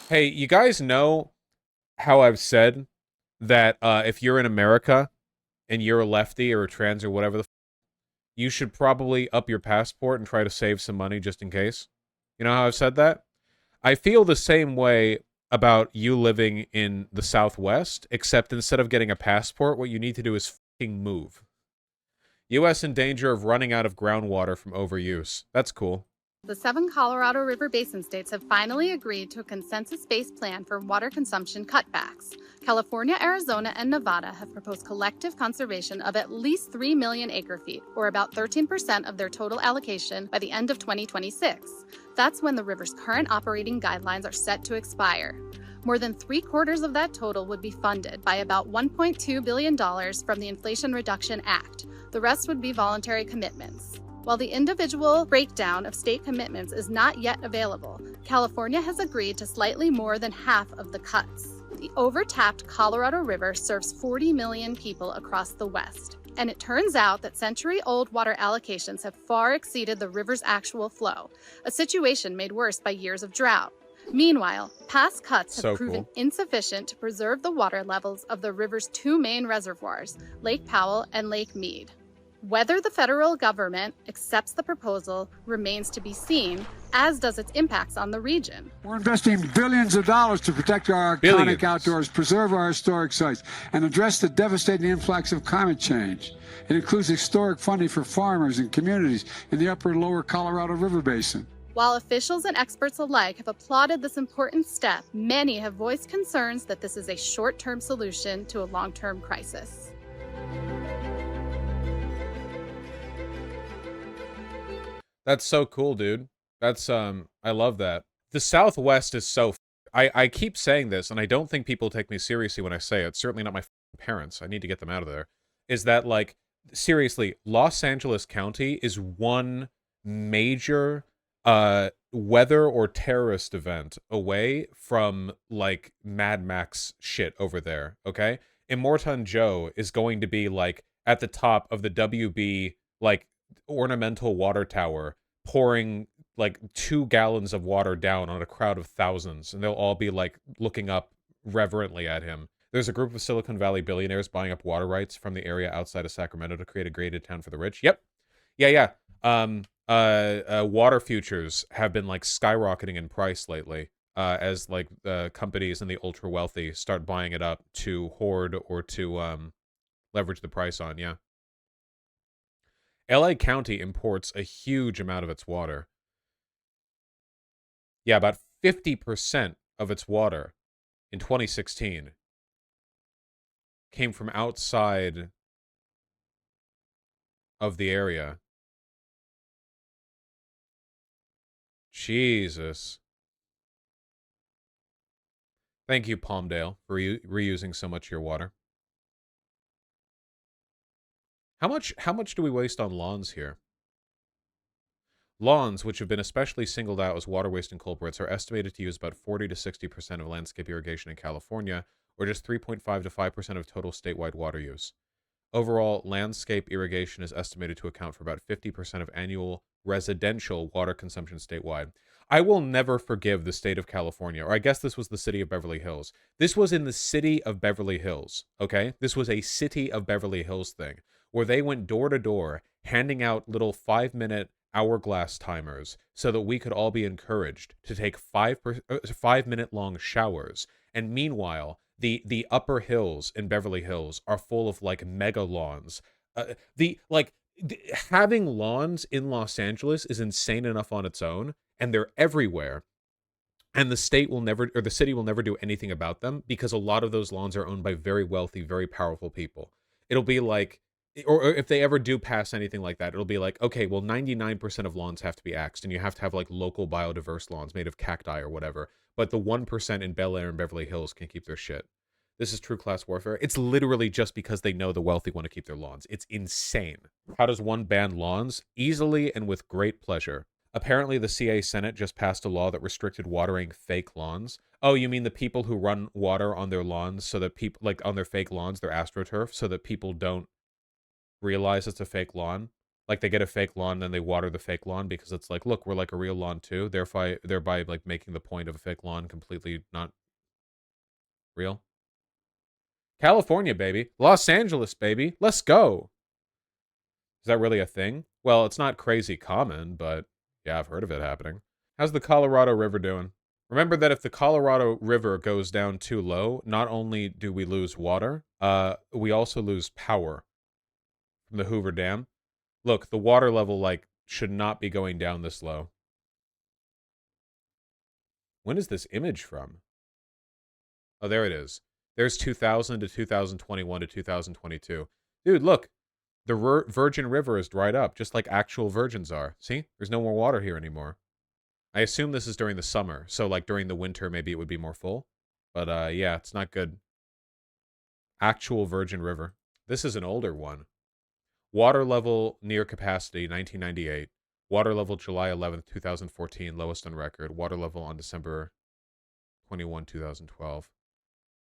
Hey, you guys know how I've said that if you're in America and you're a lefty or a trans or whatever you should probably up your passport and try to save some money just in case? You know how I've said that? I feel the same way about you living in the Southwest, except instead of getting a passport, what you need to do is fucking move. U.S. in danger of running out of groundwater from overuse. That's cool. The 7 Colorado River Basin states have finally agreed to a consensus-based plan for water consumption cutbacks. California, Arizona, and Nevada have proposed collective conservation of at least 3 million acre-feet, or about 13% of their total allocation by the end of 2026. That's when the river's current operating guidelines are set to expire. More than 3/4 of that total would be funded by about $1.2 billion from the Inflation Reduction Act. The rest would be voluntary commitments. While the individual breakdown of state commitments is not yet available, California has agreed to slightly more than half of the cuts. The overtapped Colorado River serves 40 million people across the West, and it turns out that century-old water allocations have far exceeded the river's actual flow, a situation made worse by years of drought. Meanwhile, past cuts have proven insufficient to preserve the water levels of the river's 2 main reservoirs, Lake Powell and Lake Mead. Whether the federal government accepts the proposal remains to be seen, as does its impacts on the region. We're investing billions of dollars to protect our iconic outdoors, preserve our historic sites, and address the devastating influx of climate change. It includes historic funding for farmers and communities in the upper and lower Colorado River Basin. While officials and experts alike have applauded this important step, many have voiced concerns that this is a short-term solution to a long-term crisis. That's so cool, dude. That's I love that. The Southwest is so I keep saying this, and I don't think people take me seriously when I say it. Certainly not my parents. I need to get them out of there. Is that, like, seriously, Los Angeles County is one major weather or terrorist event away from, like, Mad Max shit over there, okay? Immortan Joe is going to be, like, at the top of the WB, like, ornamental water tower, pouring like 2 gallons of water down on a crowd of thousands, and they'll all be like looking up reverently at him. There's a group of Silicon Valley billionaires buying up water rights from the area outside of Sacramento to create a graded town for the rich. Yep. Yeah. Water futures have been like skyrocketing in price lately, as like companies and the ultra wealthy start buying it up to hoard or to leverage the price on. Yeah. LA County imports a huge amount of its water. Yeah, about 50% of its water in 2016 came from outside of the area. Jesus. Thank you, Palmdale, for reusing so much of your water. How much do we waste on lawns here? Lawns, which have been especially singled out as water wasting culprits, are estimated to use about 40 to 60% of landscape irrigation in California, or just 3.5 to 5% of total statewide water use. Overall, landscape irrigation is estimated to account for about 50% of annual residential water consumption statewide. I will never forgive the state of California, or I guess this was the city of Beverly Hills. This was in the city of Beverly Hills, okay? This was a city of Beverly Hills thing, where they went door to door handing out little 5-minute hourglass timers so that we could all be encouraged to take 5-minute long showers. And meanwhile, the upper hills in Beverly Hills are full of like mega lawns. Having lawns in Los Angeles is insane enough on its own, and they're everywhere. And the state will never, or the city will never do anything about them because a lot of those lawns are owned by very wealthy, very powerful people. It'll be like, or if they ever do pass anything like that, it'll be like, okay, well, 99% of lawns have to be axed, and you have to have like local biodiverse lawns made of cacti or whatever. But the 1% in Bel Air and Beverly Hills can keep their shit. This is true class warfare. It's literally just because they know the wealthy want to keep their lawns. It's insane. How does one ban lawns? Easily and with great pleasure. Apparently, the CA Senate just passed a law that restricted watering fake lawns. Oh, you mean the people who run water on their lawns so that people, like on their fake lawns, their AstroTurf, so that people don't realize it's a fake lawn. Like, they get a fake lawn, then they water the fake lawn because it's like, look, we're like a real lawn too. Thereby like making the point of a fake lawn completely not real. California, baby. Los Angeles, baby. Let's go. Is that really a thing? Well, it's not crazy common, but yeah, I've heard of it happening. How's the Colorado River doing? Remember that if the Colorado River goes down too low, not only do we lose water, we also lose power from the Hoover Dam. Look, the water level, like, should not be going down this low. When is this image from? Oh, there it is. There's 2000 to 2021 to 2022. Dude, look. The Virgin River is dried up, just like actual virgins are. See? There's no more water here anymore. I assume this is during the summer, so like during the winter, maybe it would be more full. But yeah, it's not good. Actual Virgin River. This is an older one. Water level near capacity, 1998. Water level July 11th, 2014, lowest on record. Water level on December 21, 2012.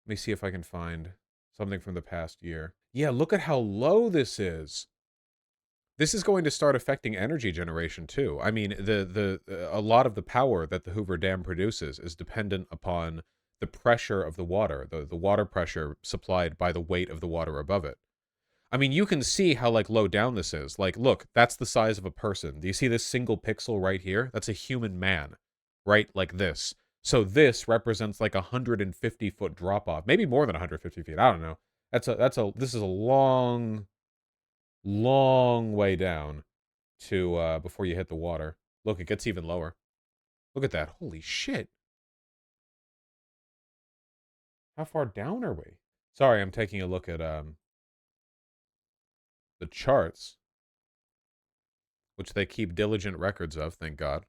Let me see if I can find something from the past year. Yeah, look at how low this is. This is going to start affecting energy generation too. I mean, a lot of the power that the Hoover Dam produces is dependent upon the pressure of the water, the water pressure supplied by the weight of the water above it. I mean, you can see how like low down this is. Like, look, that's the size of a person. Do you see this single pixel right here? That's a human man, right? Like this. So this represents like 150-foot drop off, maybe more than 150 feet. I don't know. This is a long way down to before you hit the water. Look, it gets even lower. Look at that. Holy shit. How far down are we? Sorry, I'm taking a look at the charts, which they keep diligent records of, thank God.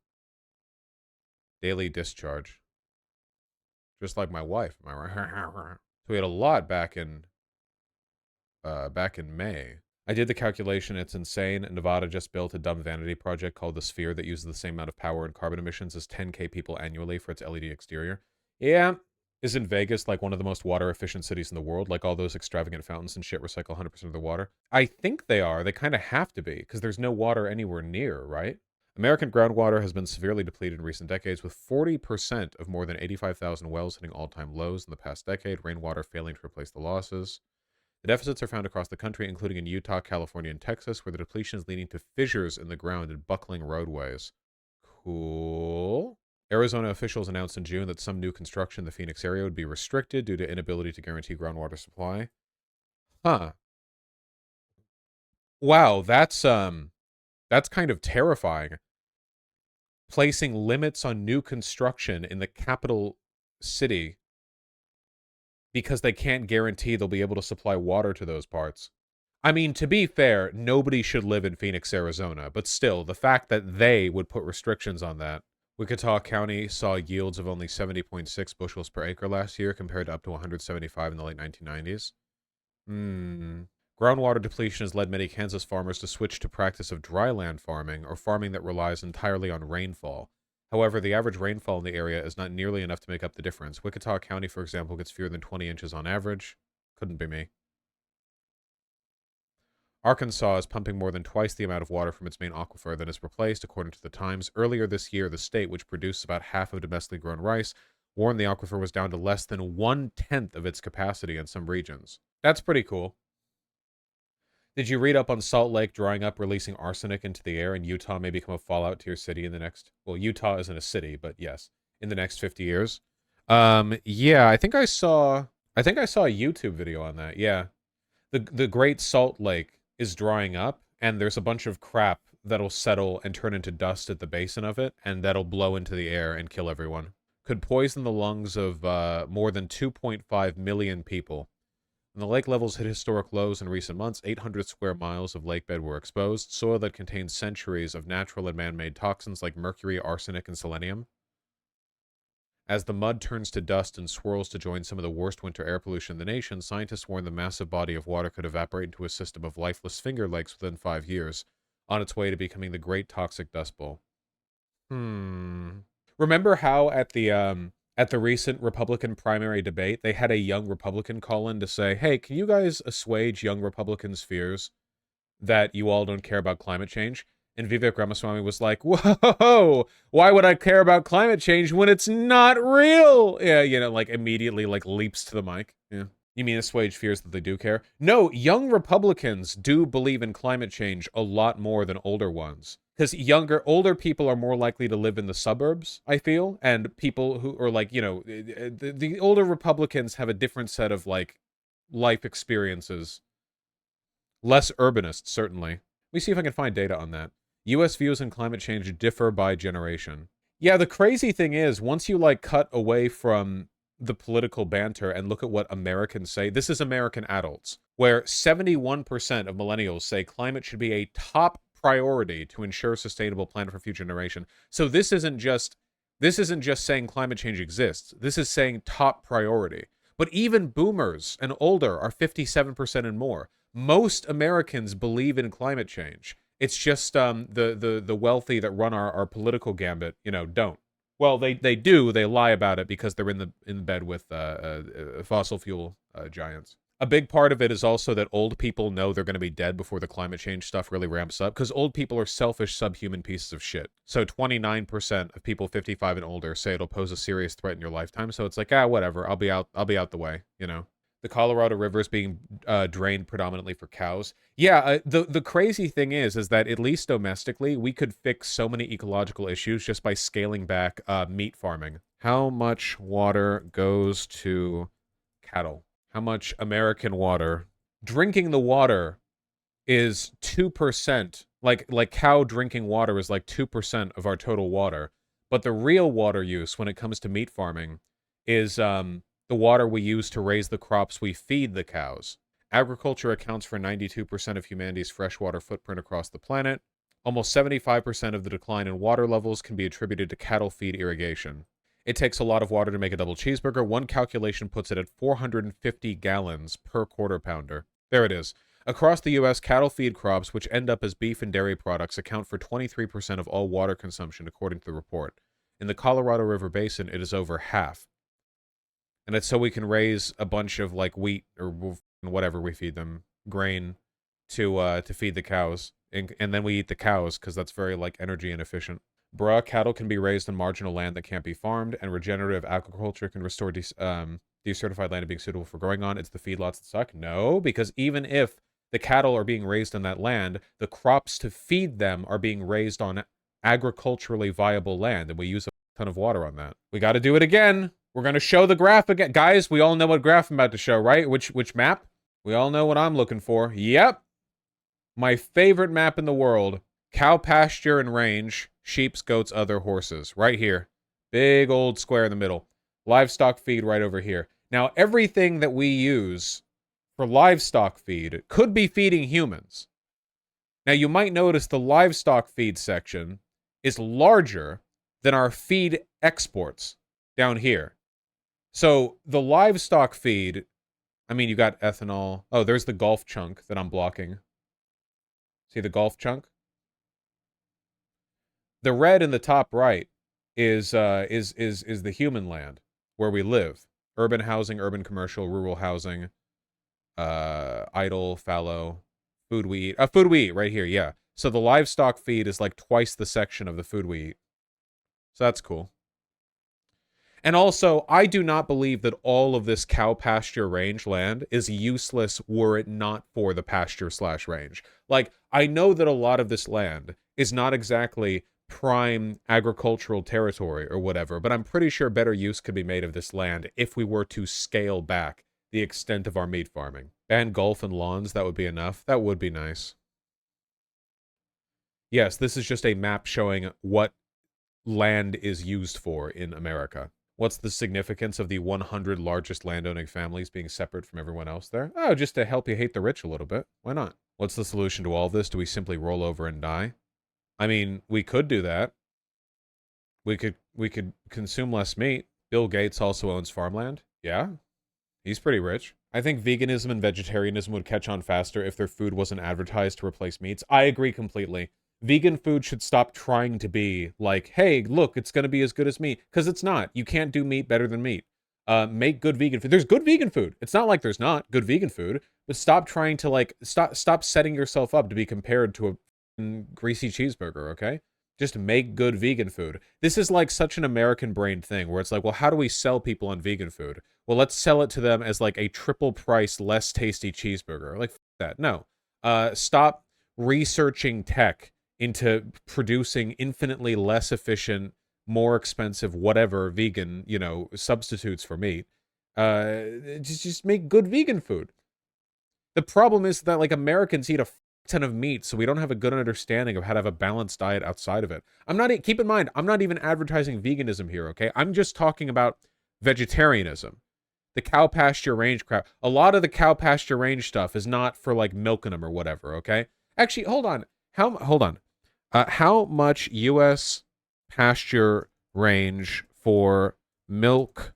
Daily discharge. Just like my wife, am I right? So we had a lot back in May. I did the calculation. It's insane. Nevada just built a dumb vanity project called the Sphere that uses the same amount of power and carbon emissions as 10K people annually for its LED exterior. Yeah. Isn't Vegas like one of the most water efficient cities in the world? Like all those extravagant fountains and shit recycle 100% of the water? I think they are. They kind of have to be because there's no water anywhere near, right? American groundwater has been severely depleted in recent decades, with 40% of more than 85,000 wells hitting all-time lows in the past decade, rainwater failing to replace the losses. The deficits are found across the country, including in Utah, California, and Texas, where the depletion is leading to fissures in the ground and buckling roadways. Cool. Arizona officials announced in June that some new construction in the Phoenix area would be restricted due to inability to guarantee groundwater supply. Huh. Wow, that's kind of terrifying. Placing limits on new construction in the capital city because they can't guarantee they'll be able to supply water to those parts. I mean, to be fair, nobody should live in Phoenix, Arizona, but still, the fact that they would put restrictions on that. Wichita County saw yields of only 70.6 bushels per acre last year compared to up to 175 in the late 1990s. Groundwater depletion has led many Kansas farmers to switch to practice of dryland farming, or farming that relies entirely on rainfall. However, the average rainfall in the area is not nearly enough to make up the difference. Wichita County, for example, gets fewer than 20 inches on average. Couldn't be me. Arkansas is pumping more than twice the amount of water from its main aquifer than is replaced, according to the Times. Earlier this year, the state, which produces about half of domestically grown rice, warned the aquifer was down to less than 1/10 of its capacity in some regions. That's pretty cool. Did you read up on Salt Lake drying up, releasing arsenic into the air, and Utah may become a fallout to your city in the next... Well, Utah isn't a city, but yes, in the next 50 years. Yeah, I think I saw a YouTube video on that. Yeah. The Great Salt Lake is drying up, and there's a bunch of crap that'll settle and turn into dust at the basin of it, and that'll blow into the air and kill everyone. Could poison the lungs of more than 2.5 million people. When the lake levels hit historic lows in recent months, 800 square miles of lakebed were exposed, soil that contains centuries of natural and man-made toxins like mercury, arsenic, and selenium. As the mud turns to dust and swirls to join some of the worst winter air pollution in the nation, scientists warn the massive body of water could evaporate into a system of lifeless Finger Lakes within 5 years, on its way to becoming the Great Toxic Dust Bowl. Remember how at the recent Republican primary debate, they had a young Republican call in to say, hey, can you guys assuage young Republicans' fears? that you all don't care about climate change. And Vivek Ramaswamy was like, whoa, why would I care about climate change when it's not real? Yeah, you know, like immediately like leaps to the mic. Yeah. You mean assuage fears that they do care? No, young Republicans do believe in climate change a lot more than older ones. Because older people are more likely to live in the suburbs, I feel. And people who are like, you know, the older Republicans have a different set of like life experiences. Less urbanist, certainly. Let me see if I can find data on that. U.S. views on climate change differ by generation. Yeah, the crazy thing is, once you like cut away from the political banter and look at what Americans say, this is American adults, where 71% of millennials say climate should be a top priority to ensure a sustainable planet for future generation. So this isn't just saying climate change exists. This is saying top priority. But even boomers and older are 57% and more. Most Americans believe in climate change. It's just the wealthy that run our political gambit, you know, don't. Well, they do. They lie about it because they're in bed with fossil fuel giants. A big part of it is also that old people know they're going to be dead before the climate change stuff really ramps up, because old people are selfish, subhuman pieces of shit. So 29% of people 55 and older say it'll pose a serious threat in your lifetime. So it's like, whatever. I'll be out the way, you know. The Colorado River is being drained predominantly for cows. Yeah, the crazy thing is that at least domestically, we could fix so many ecological issues just by scaling back meat farming. How much water goes to cattle? How much American water? Drinking the water is 2%. Like cow drinking water is like 2% of our total water. But the real water use when it comes to meat farming is the water we use to raise the crops we feed the cows. Agriculture accounts for 92% of humanity's freshwater footprint across the planet. Almost 75% of the decline in water levels can be attributed to cattle feed irrigation. It takes a lot of water to make a double cheeseburger. One calculation puts it at 450 gallons per quarter pounder. There it is. Across the U.S., cattle feed crops, which end up as beef and dairy products, account for 23% of all water consumption, according to the report. In the Colorado River Basin, it is over half. And it's so we can raise a bunch of like wheat or whatever we feed them, grain, to feed the cows, and then we eat the cows because that's very like energy inefficient. Bruh, cattle can be raised on marginal land that can't be farmed, and regenerative agriculture can restore decertified land to being suitable for growing on. It's the feedlots that suck. No, because even if the cattle are being raised on that land, the crops to feed them are being raised on agriculturally viable land, and we use a ton of water on that. We got to do it again. We're going to show the graph again. Guys, we all know what graph I'm about to show, right? Which map? We all know what I'm looking for. Yep. My favorite map in the world. Cow pasture and range. Sheep, goats, other horses. Right here. Big old square in the middle. Livestock feed right over here. Now, everything that we use for livestock feed could be feeding humans. Now, you might notice the livestock feed section is larger than our feed exports down here. So the livestock feed, I mean, you got ethanol. Oh, there's the Gulf chunk that I'm blocking. See the Gulf chunk? The red in the top right is the human land where we live. Urban housing, urban commercial, rural housing, idle, fallow, food we eat. Food we eat right here, yeah. So the livestock feed is like twice the section of the food we eat. So that's cool. And also, I do not believe that all of this cow pasture range land is useless were it not for the pasture/range. Like, I know that a lot of this land is not exactly prime agricultural territory or whatever, but I'm pretty sure better use could be made of this land if we were to scale back the extent of our meat farming. Ban golf and lawns, that would be enough. That would be nice. Yes, this is just a map showing what land is used for in America. What's the significance of the 100 largest landowning families being separate from everyone else there? Oh, just to help you hate the rich a little bit. Why not? What's the solution to all this? Do we simply roll over and die? I mean, we could do that. We could consume less meat. Bill Gates also owns farmland. Yeah, he's pretty rich. I think veganism and vegetarianism would catch on faster if their food wasn't advertised to replace meats. I agree completely. Vegan food should stop trying to be like, hey, look, it's going to be as good as meat. Because it's not. You can't do meat better than meat. Make good vegan food. There's good vegan food. It's not like there's not good vegan food. But stop trying to like stop setting yourself up to be compared to a greasy cheeseburger, okay? Just make good vegan food. This is like such an American brain thing where it's like, well, how do we sell people on vegan food? Well, let's sell it to them as like a triple price, less tasty cheeseburger. Like that. No. Stop researching tech into producing infinitely less efficient, more expensive, whatever vegan, you know, substitutes for meat. Just make good vegan food. The problem is that like Americans eat a ton of meat, so we don't have a good understanding of how to have a balanced diet outside of it. I'm not, keep in mind, I'm not even advertising veganism here, okay? I'm just talking about vegetarianism. The cow pasture range crap. A lot of the cow pasture range stuff is not for like milking them or whatever, okay? Actually, hold on. How much U.S. pasture range for milk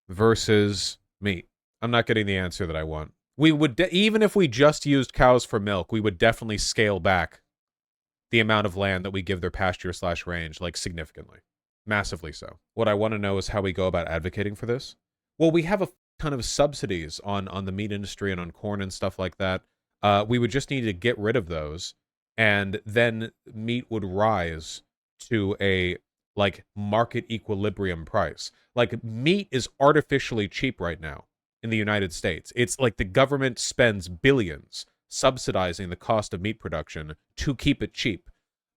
versus meat? I'm not getting the answer that I want. We would, even if we just used cows for milk, we would definitely scale back the amount of land that we give their pasture/range, like significantly. Massively so. What I want to know is how we go about advocating for this. Well, we have a ton of subsidies on the meat industry and on corn and stuff like that. We would just need to get rid of those, and then meat would rise to a like market equilibrium price. Like meat is artificially cheap right now in the United States. It's like the government spends billions subsidizing the cost of meat production to keep it cheap.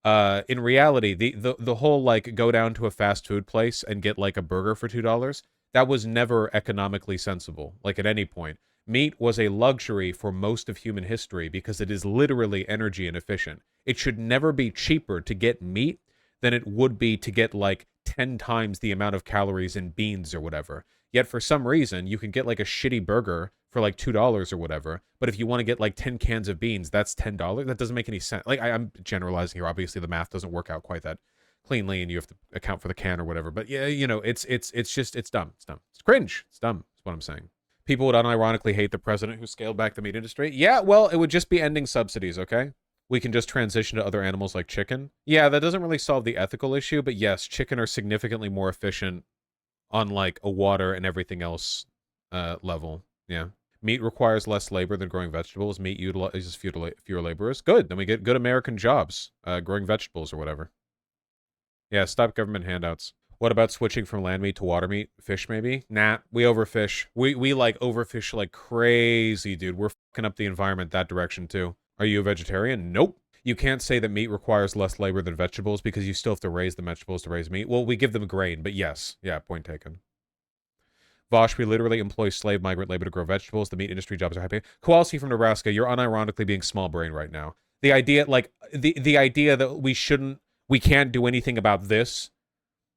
In reality, the whole like go down to a fast food place and get like a burger for $2, that was never economically sensible, like at any point. Meat was a luxury for most of human history because it is literally energy inefficient. It should never be cheaper to get meat than it would be to get like 10 times the amount of calories in beans or whatever. Yet for some reason, you can get like a shitty burger for like $2 or whatever. But if you want to get like 10 cans of beans, that's $10. That doesn't make any sense. Like I'm generalizing here. Obviously, the math doesn't work out quite that cleanly, and you have to account for the can or whatever. But yeah, you know, it's just it's dumb. It's dumb. It's cringe. It's dumb. That's what I'm saying. People would unironically hate the president who scaled back the meat industry. Yeah, well, it would just be ending subsidies. Okay. We can just transition to other animals like chicken. Yeah, that doesn't really solve the ethical issue, but yes, chicken are significantly more efficient on like a water and everything else level. Yeah. Meat requires less labor than growing vegetables. Meat utilizes fewer laborers. Good. Then we get good American jobs growing vegetables or whatever. Yeah, stop government handouts. What about switching from land meat to water meat? Fish, maybe? Nah, we overfish. We like overfish like crazy, dude. We're fucking up the environment that direction too. Are you a vegetarian? Nope. You can't say that meat requires less labor than vegetables because you still have to raise the vegetables to raise meat. Well, we give them grain, but yes. Yeah, point taken. Vaush, we literally employ slave migrant labor to grow vegetables. The meat industry jobs are happy. Kowalski from Nebraska, you're unironically being small brain right now. The idea, like, the idea that we can't do anything about this,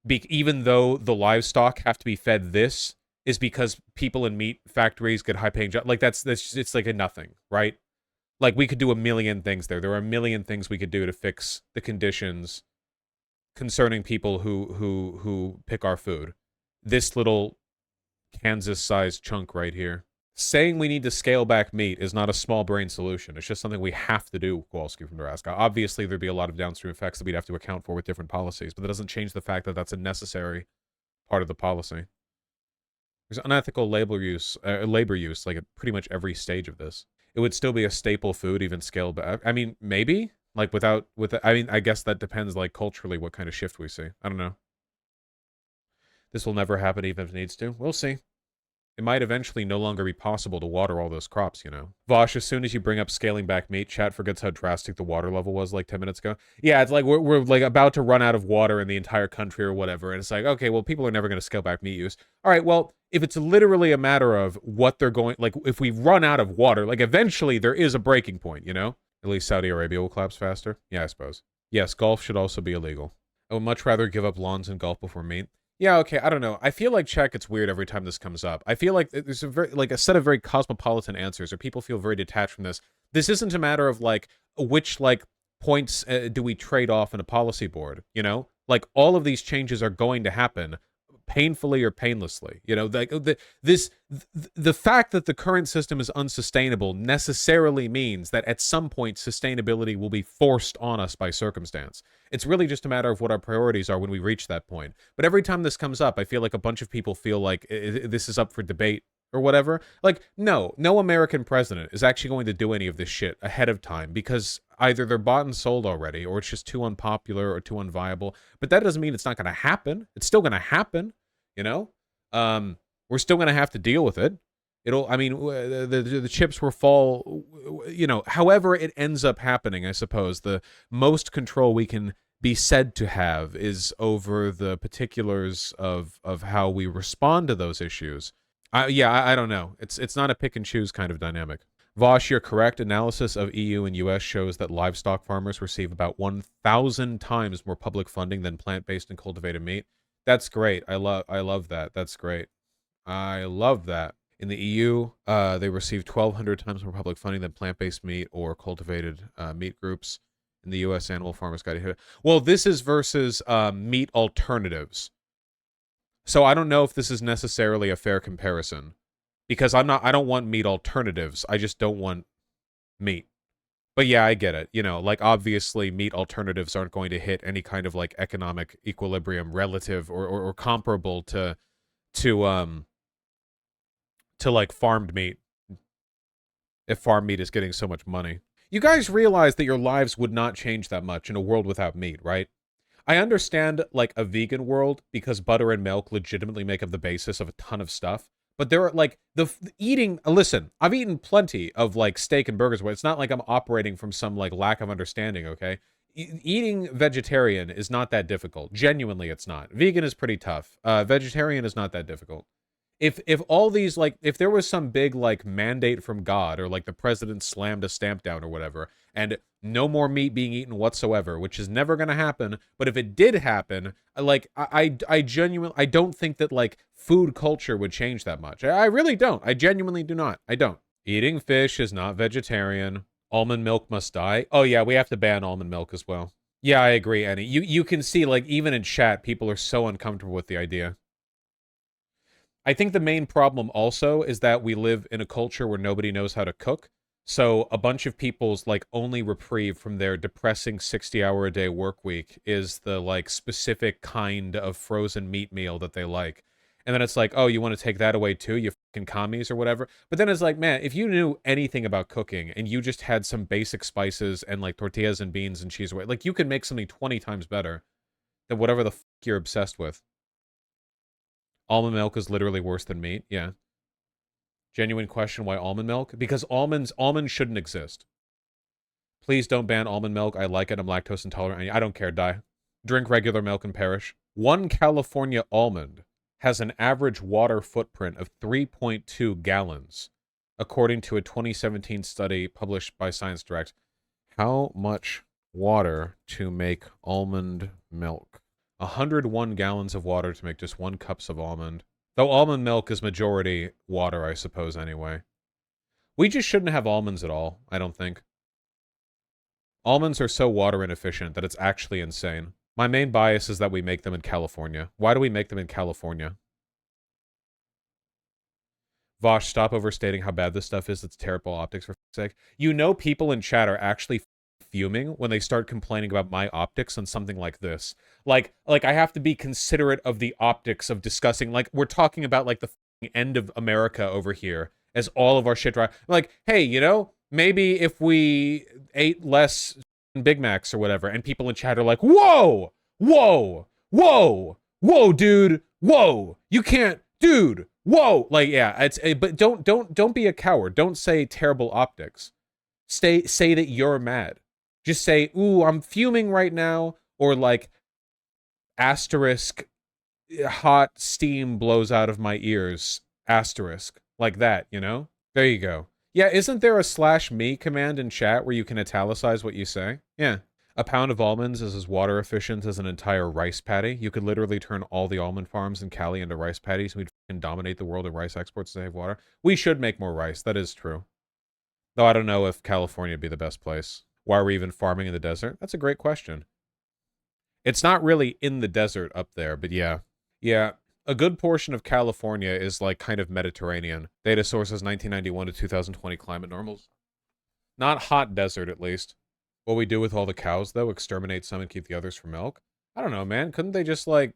even though the livestock have to be fed this, is because people in meat factories get high-paying jobs. Like, that's it's like a nothing, right? Like, we could do a million things there. There are a million things we could do to fix the conditions concerning people who pick our food. This little Kansas-sized chunk right here. Saying we need to scale back meat is not a small brain solution. It's just something we have to do, Kowalski from Nebraska. Obviously, there'd be a lot of downstream effects that we'd have to account for with different policies, but that doesn't change the fact that that's a necessary part of the policy. There's unethical labor use like at pretty much every stage of this. It would still be a staple food, even scaled back. I mean, maybe? Like, I mean, I guess that depends, like, culturally what kind of shift we see. I don't know. This will never happen even if it needs to. We'll see. It might eventually no longer be possible to water all those crops, you know. Vaush, as soon as you bring up scaling back meat, chat forgets how drastic the water level was like 10 minutes ago. Yeah, it's like we're like about to run out of water in the entire country or whatever, and it's like, okay, well, people are never going to scale back meat use. All right, well, if it's literally a matter of what they're going, like, if we run out of water, like, eventually there is a breaking point, you know? At least Saudi Arabia will collapse faster. Yeah, I suppose. Yes, golf should also be illegal. I would much rather give up lawns and golf before meat. Yeah, okay, I don't know. I feel like chat gets weird every time this comes up. I feel like there's a set of very cosmopolitan answers, or people feel very detached from this. This isn't a matter of, like, which, like, points do we trade off in a policy board, you know? Like, all of these changes are going to happen, painfully or painlessly. You know, like, the fact that the current system is unsustainable necessarily means that at some point sustainability will be forced on us by circumstance. It's really just a matter of what our priorities are when we reach that point. But every time this comes up, I feel like a bunch of people feel like this is up for debate or whatever. Like, no American president is actually going to do any of this shit ahead of time because either they're bought and sold already or it's just too unpopular or too unviable. But that doesn't mean it's not going to happen. It's still going to happen, you know? We're still going to have to deal with it. I mean, the chips will fall, you know, however it ends up happening, I suppose. The most control we can be said to have is over the particulars of how we respond to those issues. I don't know. It's not a pick and choose kind of dynamic. Vaush, your correct analysis of EU and US shows that livestock farmers receive about 1,000 times more public funding than plant-based and cultivated meat. That's great. I love that. That's great. I love that. In the EU, they receive 1,200 times more public funding than plant-based meat or cultivated meat groups. In the U.S., animal farmers got hit. Well, this is versus meat alternatives. So I don't know if this is necessarily a fair comparison. Because I don't want meat alternatives. I just don't want meat. But yeah, I get it. You know, like, obviously, meat alternatives aren't going to hit any kind of, like, economic equilibrium relative or comparable to like, farmed meat. If farm meat is getting so much money. You guys realize that your lives would not change that much in a world without meat, right? I understand, like, a vegan world because butter and milk legitimately make up the basis of a ton of stuff. But there are, like, eating... Listen, I've eaten plenty of, like, steak and burgers. It's not like I'm operating from some, like, lack of understanding, okay? Eating vegetarian is not that difficult. Genuinely, it's not. Vegan is pretty tough. Vegetarian is not that difficult. If all these, like, if there was some big, like, mandate from God, or, like, the president slammed a stamp down or whatever, and no more meat being eaten whatsoever, which is never going to happen, but if it did happen, like, I genuinely, I don't think that, like, food culture would change that much. I really don't. I genuinely do not. I don't. Eating fish is not vegetarian. Almond milk must die. Oh, yeah, we have to ban almond milk as well. Yeah, I agree, Annie. You can see, like, even in chat, people are so uncomfortable with the idea. I think the main problem also is that we live in a culture where nobody knows how to cook. So a bunch of people's, like, only reprieve from their depressing 60-hour-a-day work week is the, like, specific kind of frozen meat meal that they like. And then it's like, oh, you want to take that away too, you fucking commies or whatever? But then it's like, man, if you knew anything about cooking and you just had some basic spices and, like, tortillas and beans and cheese, like, you could make something 20 times better than whatever the fuck you're obsessed with. Almond milk is literally worse than meat. Yeah. Genuine question, why almond milk? Because almonds shouldn't exist. Please don't ban almond milk. I like it. I'm lactose intolerant. I don't care. Die. Drink regular milk and perish. One California almond has an average water footprint of 3.2 gallons, according to a 2017 study published by Science Direct. How much water to make almond milk? 101 gallons of water to make just 1 cups of almond. Though almond milk is majority water, I suppose, anyway. We just shouldn't have almonds at all, I don't think. Almonds are so water inefficient that it's actually insane. My main bias is that we make them in California. Why do we make them in California? Vaush, stop overstating how bad this stuff is. It's terrible optics, for fuck's sake. You know people in chat are actually fuming when they start complaining about my optics on something like this. Like I have to be considerate of the optics of discussing, like, we're talking about, like, the end of America over here as all of our shit right. Like, hey, you know, maybe if we ate less Big Macs or whatever, and people in chat are like, whoa, whoa, whoa, whoa, dude, whoa, you can't, dude, whoa. Like, yeah, but don't be a coward. Don't say terrible optics. Say that you're mad. Just say, ooh, I'm fuming right now, or, like, asterisk, hot steam blows out of my ears, asterisk, like that, you know? There you go. Yeah, isn't there a /me command in chat where you can italicize what you say? Yeah. A pound of almonds is as water efficient as an entire rice paddy. You could literally turn all the almond farms in Cali into rice paddies, and we'd fucking dominate the world in rice exports to save water. We should make more rice, that is true. Though I don't know if California would be the best place. Why are we even farming in the desert? That's a great question. It's not really in the desert up there, but yeah. Yeah, a good portion of California is, like, kind of Mediterranean. Data sources 1991 to 2020 climate normals. Not hot desert, at least. What we do with all the cows, though, exterminate some and keep the others for milk? I don't know, man. Couldn't they just, like,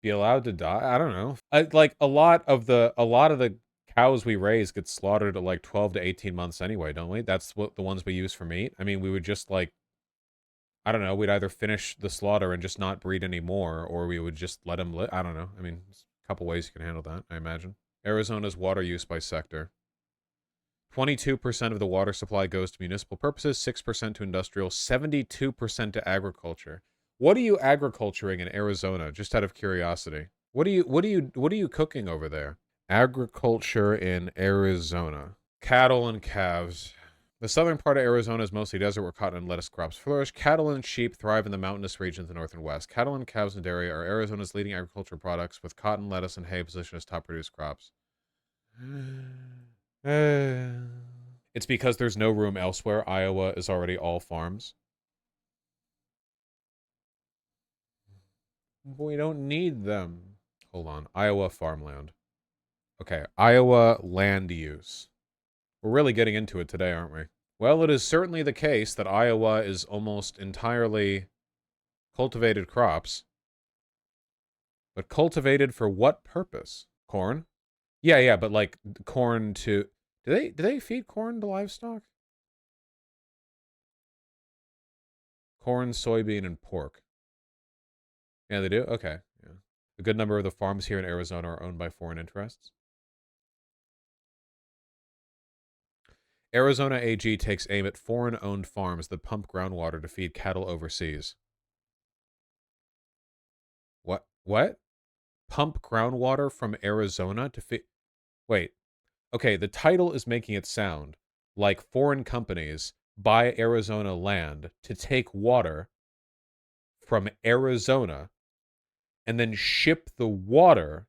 Be allowed to die? I don't know. Like a lot of the cows we raise get slaughtered at like 12 to 18 months anyway, don't we? That's what the ones we use for meat. I mean, we would just like, I don't know, we'd either finish the slaughter and just not breed anymore, or we would just let them live. I don't know. I mean, there's a couple ways you can handle that, I imagine. Arizona's water use by sector. 22% of the water supply goes to municipal purposes, 6% to industrial, 72% to agriculture. What are you agriculturing in Arizona? Just out of curiosity. What are you cooking over there? Agriculture in Arizona. Cattle and calves. The southern part of Arizona is mostly desert where cotton and lettuce crops flourish. Cattle and sheep thrive in the mountainous regions of the north and west. Cattle and calves and dairy are Arizona's leading agricultural products, with cotton, lettuce, and hay positioned as top produced crops. It's because there's no room elsewhere. Iowa is already all farms. We don't need them. Hold on. Iowa farmland. Okay, Iowa land use. We're really getting into it today, aren't we? Well, it is certainly the case that Iowa is almost entirely cultivated crops. But cultivated for what purpose? Corn? Yeah, but like corn to... Do they feed corn to livestock? Corn, soybean, and pork. Yeah, they do? Okay. Yeah. A good number of the farms here in Arizona are owned by foreign interests. Arizona AG takes aim at foreign-owned farms that pump groundwater to feed cattle overseas. What? Pump groundwater from Arizona to feed... Wait. Okay, the title is making it sound like foreign companies buy Arizona land to take water from Arizona and then ship the water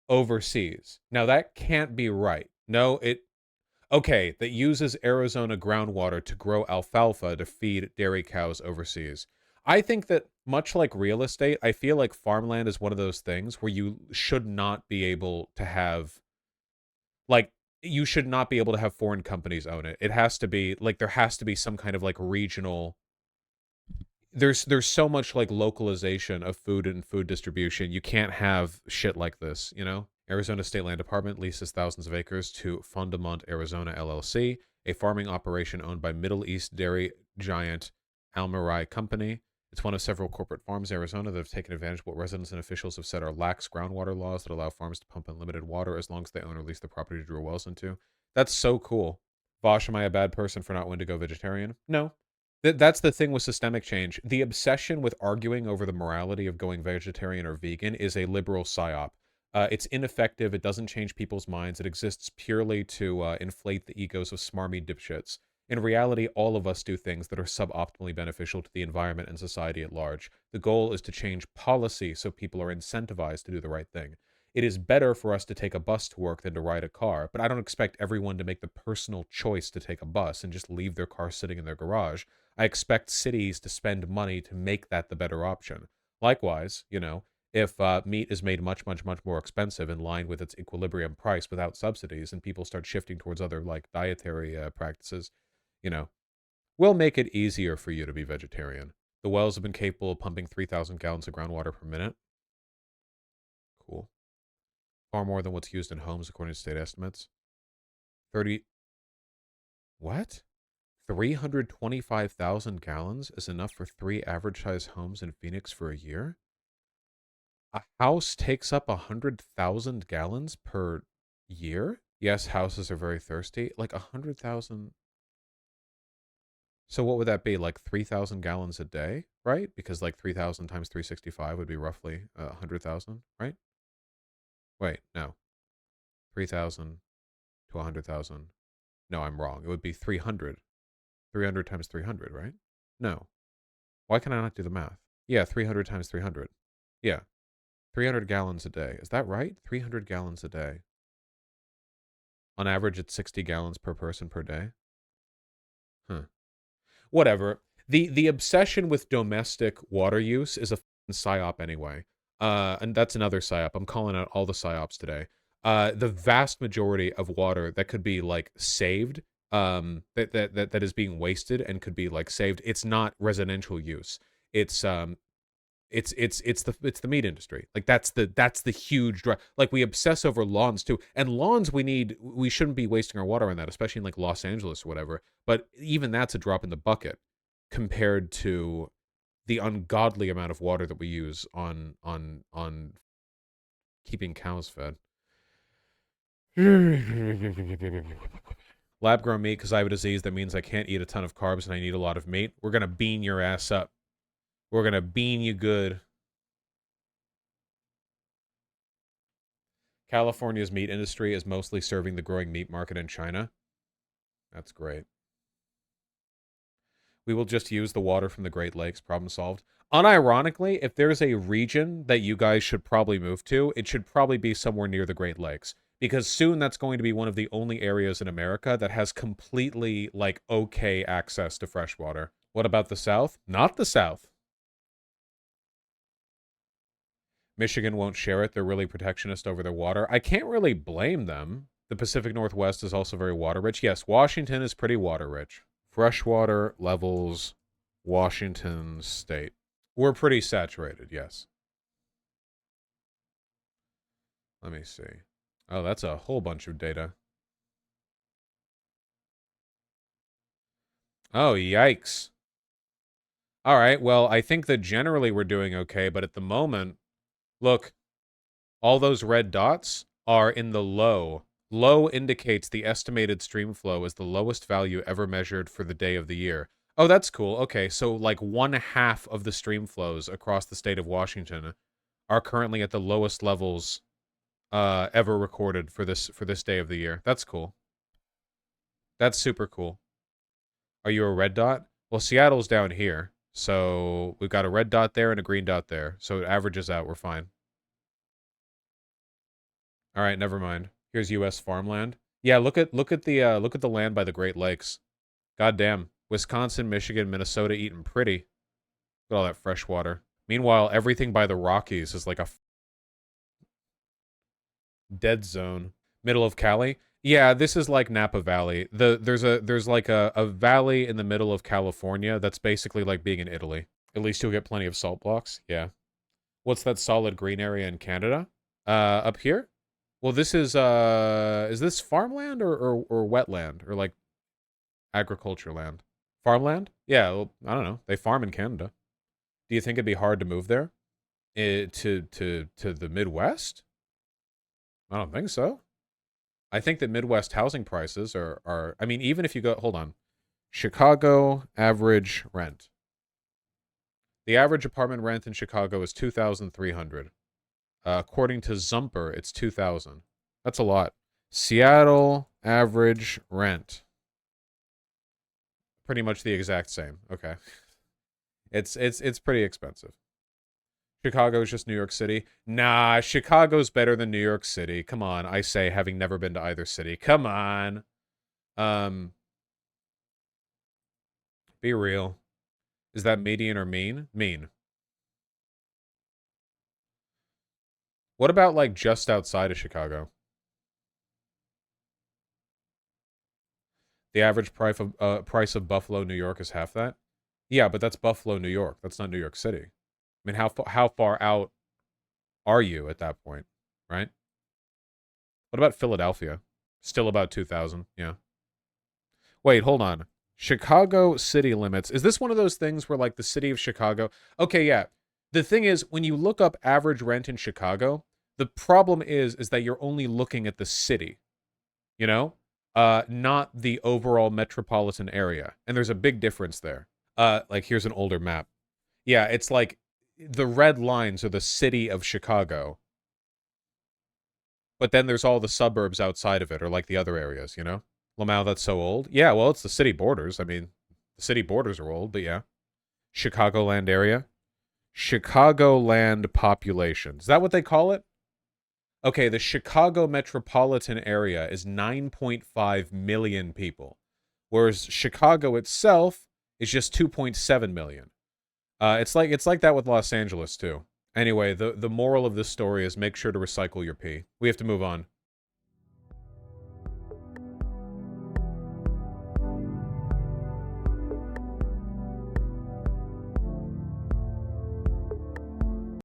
overseas. Now, that can't be right. No, okay, that uses Arizona groundwater to grow alfalfa to feed dairy cows overseas. I think that, much like real estate, I feel like farmland is one of those things where you should not be able to have... Like, you should not be able to have foreign companies own it. It has to be, like, there has to be some kind of, like, regional... There's so much, like, localization of food and food distribution. You can't have shit like this, you know? Arizona State Land Department leases thousands of acres to Fundamont Arizona LLC, a farming operation owned by Middle East dairy giant Almarai Company. It's one of several corporate farms in Arizona that have taken advantage of what residents and officials have said are lax groundwater laws that allow farms to pump unlimited water as long as they own or lease the property to drill wells into. That's so cool. Vaush, am I a bad person for not wanting to go vegetarian? No. That's the thing with systemic change. The obsession with arguing over the morality of going vegetarian or vegan is a liberal psyop. It's ineffective. It doesn't change people's minds. It exists purely to inflate the egos of smarmy dipshits. In reality, all of us do things that are suboptimally beneficial to the environment and society at large. The goal is to change policy so people are incentivized to do the right thing. It is better for us to take a bus to work than to ride a car, but I don't expect everyone to make the personal choice to take a bus and just leave their car sitting in their garage. I expect cities to spend money to make that the better option. Likewise, you know, if meat is made much, much, much more expensive in line with its equilibrium price without subsidies and people start shifting towards other, like, dietary practices, you know, we'll make it easier for you to be vegetarian. The wells have been capable of pumping 3,000 gallons of groundwater per minute. Cool. Far more than what's used in homes, according to state estimates. 30... What? 325,000 gallons is enough for 3 average-sized homes in Phoenix for a year? A house takes up 100,000 gallons per year? Yes, houses are very thirsty. Like 100,000... So what would that be? Like 3,000 gallons a day, right? Because like 3,000 times 365 would be roughly 100,000, right? Wait, no. 3,000 to 100,000. No, I'm wrong. It would be 300. 300 times 300, right? No. Why can I not do the math? Yeah, 300 times 300. Yeah. 300 gallons a day. Is that right? 300 gallons a day. On average, it's 60 gallons per person per day. Huh. Whatever. The obsession with domestic water use is a psyop anyway. And that's another psyop. I'm calling out all the psyops today. The vast majority of water that could be, like, saved, that is being wasted and could be, like, saved, it's not residential use. It's It's the meat industry. Like that's the huge drive. Like we obsess over lawns too, and lawns we shouldn't be wasting our water on that, especially in like Los Angeles or whatever. But even that's a drop in the bucket compared to the ungodly amount of water that we use on keeping cows fed. Lab grown meat because I have a disease that means I can't eat a ton of carbs and I need a lot of meat. We're gonna bean your ass up. We're gonna bean you good. California's meat industry is mostly serving the growing meat market in China. That's great. We will just use the water from the Great Lakes. Problem solved. Unironically, if there's a region that you guys should probably move to, it should probably be somewhere near the Great Lakes. Because soon that's going to be one of the only areas in America that has completely, like, okay access to fresh water. What about the South? Not the South. Michigan won't share it. They're really protectionist over their water. I can't really blame them. The Pacific Northwest is also very water-rich. Yes, Washington is pretty water-rich. Freshwater levels, Washington State. We're pretty saturated, yes. Let me see. Oh, that's a whole bunch of data. Oh, yikes. All right, well, I think that generally we're doing okay, but at the moment, look, all those red dots are in the low. Low indicates the estimated stream flow is the lowest value ever measured for the day of the year. Oh, that's cool. Okay, so like 1/2 of the stream flows across the state of Washington are currently at the lowest levels ever recorded for this day of the year. That's cool. That's super cool. Are you a red dot? Well, Seattle's down here. So we've got a red dot there and a green dot there. So it averages out. We're fine. All right, never mind. Here's U.S. farmland. Yeah, look at the land by the Great Lakes. Goddamn, Wisconsin, Michigan, Minnesota eating pretty. Look at all that fresh water. Meanwhile, everything by the Rockies is like a dead zone. Middle of Cali. Yeah, this is like Napa Valley. There's like a valley in the middle of California that's basically like being in Italy. At least you'll get plenty of salt blocks. Yeah. What's that solid green area in Canada? Up here? Well, this is this farmland or wetland or like agriculture land? Farmland? Yeah, well, I don't know. They farm in Canada. Do you think it'd be hard to move there? To the Midwest? I don't think so. I think that Midwest housing prices are I mean, even if you go, hold on. Chicago average rent. The average apartment rent in Chicago is $2,300. According to Zumper, it's $2,000. That's a lot. Seattle average rent. Pretty much the exact same. Okay. It's pretty expensive. Chicago is just New York City. Nah, Chicago's better than New York City. Come on, I say, having never been to either city. Come on. Be real. Is that median or mean? Mean. What about, like, just outside of Chicago? The average price of Buffalo, New York is half that? Yeah, but that's Buffalo, New York. That's not New York City. I mean, how far out are you at that point, right? What about Philadelphia? Still about 2,000, yeah. Wait, hold on. Chicago city limits. Is this one of those things where, like, the city of Chicago... Okay, yeah. The thing is, when you look up average rent in Chicago, the problem is that you're only looking at the city, you know? Not the overall metropolitan area. And there's a big difference there. Like, here's an older map. Yeah, it's like... The red lines are the city of Chicago. But then there's all the suburbs outside of it, or like the other areas, you know? Lamau, that's so old. Yeah, well, it's the city borders. I mean, the city borders are old, but yeah. Chicagoland area. Chicagoland population. Is that what they call it? Okay, the Chicago metropolitan area is 9.5 million people. Whereas Chicago itself is just 2.7 million. It's like that with Los Angeles too. Anyway, the moral of this story is make sure to recycle your pee. We have to move on.